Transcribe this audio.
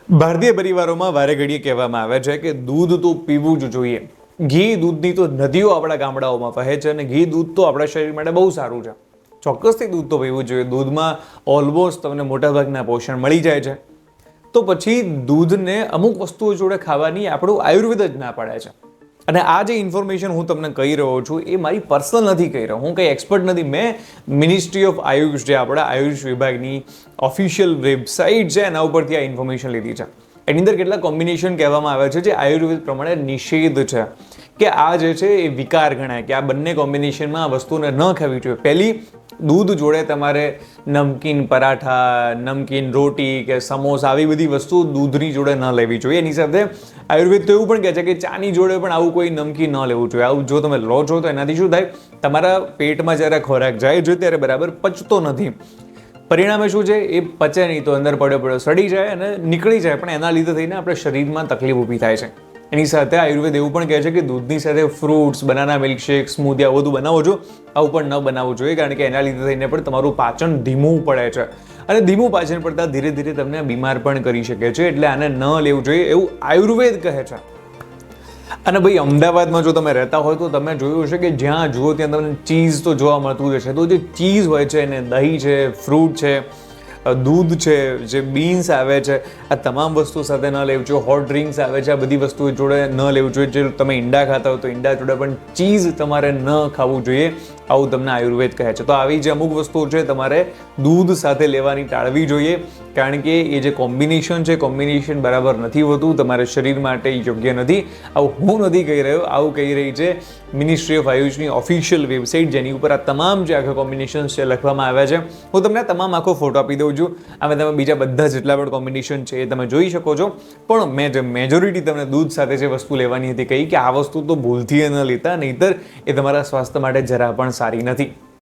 ભારતીય પરિવારોમાં વારે ઘડીએ કહેવામાં આવે છે કે દૂધ તો પીવું જ જોઈએ. ઘી દૂધની તો નદીઓ આપણા ગામડાઓમાં વહે છે અને ઘી દૂધ તો આપણા શરીર માટે બહુ સારું છે. ચોક્કસથી દૂધ તો પીવું જોઈએ. દૂધમાં ઓલમોસ્ટ તમને મોટાભાગના પોષણ મળી જાય છે. તો પછી દૂધને અમુક વસ્તુઓ જોડે ખાવાની આપણું આયુર્વેદ જ ના પાડે છે. અને આ જે ઇન્ફોર્મેશન હું તમને કહી રહ્યો છું એ મારી પર્સનલ નથી કહી રહ્યો, હું કંઈ એક્સપર્ટ નથી. મેં મિનિસ્ટ્રી ઓફ આયુષ, જે આપણા આયુષ વિભાગની ઓફિશિયલ વેબસાઇટ છે એના ઉપરથી આ ઇન્ફોર્મેશન લીધી છે. એની અંદર કેટલા કોમ્બિનેશન કહેવામાં આવે છે જે આયુર્વેદ પ્રમાણે નિષેધ છે, કે આ જે છે એ વિકાર ગણાય, કે આ બંને કોમ્બિનેશનમાં આ વસ્તુને ન ખાવી જોઈએ. પહેલી, દૂધ જોડે તમારે નમકીન પરાઠા, નમકીન રોટી કે સમોસા આવી બધી વસ્તુ દૂધની જોડે ન લેવી જોઈએ. એની સાથે આયુર્વેદ તો એવું પણ કહે છે કે ચાની જોડે પણ આવું કોઈ નમકીન ન લેવું જોઈએ. આવું જો તમે લો છો તો એનાથી શું થાય, તમારા પેટમાં જ્યારે ખોરાક જાય છે ત્યારે બરાબર પચતો નથી. પરિણામે શું છે, એ પચે નહીં તો અંદર પડ્યો સડી જાય અને નીકળી જાય, પણ એના લીધે થઈને આપણે શરીરમાં તકલીફ ઊભી થાય છે. એની સાથે આયુર્વેદ એવું પણ કહે છે કે દૂધની સાથે ફ્રૂટ્સ, બનાના મિલ્કશેક, સ્મૂધી આવું બધું બનાવો છો, આવું પણ ન બનાવવું જોઈએ, કારણ કે એના લીધે થઈને પણ તમારું પાચન ધીમું પડે છે અને ધીમું પાચન પડતા ધીરે ધીરે તમને બીમાર પણ કરી શકે છે. એટલે આને ન લેવું જોઈએ એવું આયુર્વેદ કહે છે. અને ભાઈ, અમદાવાદમાં જો તમે રહેતા હોય તો તમે જોયું હશે કે જ્યાં જુઓ ત્યાં તમને ચીઝ તો જોવા મળતું જ હશે. તો જે ચીઝ હોય છે એને દહીં છે, ફ્રૂટ છે, દૂધ છે, જે બીન્સ આવે છે, આ તમામ વસ્તુ સાથે ન લેવું જોઈએ. હોટ ડ્રિંક્સ આવે છે, આ બધી વસ્તુ જોડે ન લેવું જોઈએ. જે તમે ઈંડા ખાતા હોય તો ઈંડા જોડે પણ ચીઝ તમારે ન ખાવું જોઈએ, આવું તમને આયુર્વેદ કહે છે. તો આવી જે અમુક વસ્તુઓ છે તમારે દૂધ સાથે લેવાની ટાળવી જોઈએ, કારણ કે એ જે કોમ્બિનેશન છે, કોમ્બિનેશન બરાબર નથી હોતું, તમારા શરીર માટે યોગ્ય નથી. આવું હું નથી કહી રહ્યો, આવું કહી રહી છે મિનિસ્ટ્રી ઓફ આયુષની ઓફિશિયલ વેબસાઇટ, જેની ઉપર આ તમામ જે આખા કોમ્બિનેશન્સ છે લખવામાં આવ્યા છે. હું તમને તમામ આખો ફોટો આપી દઉં છું. આમાં તમે બીજા બધા જેટલા પણ કોમ્બિનેશન છે એ તમે જોઈ શકો છો. પણ મેં જે મેજોરિટી તમને દૂધ સાથે જે વસ્તુ લેવાની હતી કહી, કે આ વસ્તુ તો ભૂલથી ન લેતા, નહીંતર એ તમારા સ્વાસ્થ્ય માટે જરા પણ સારી નથી.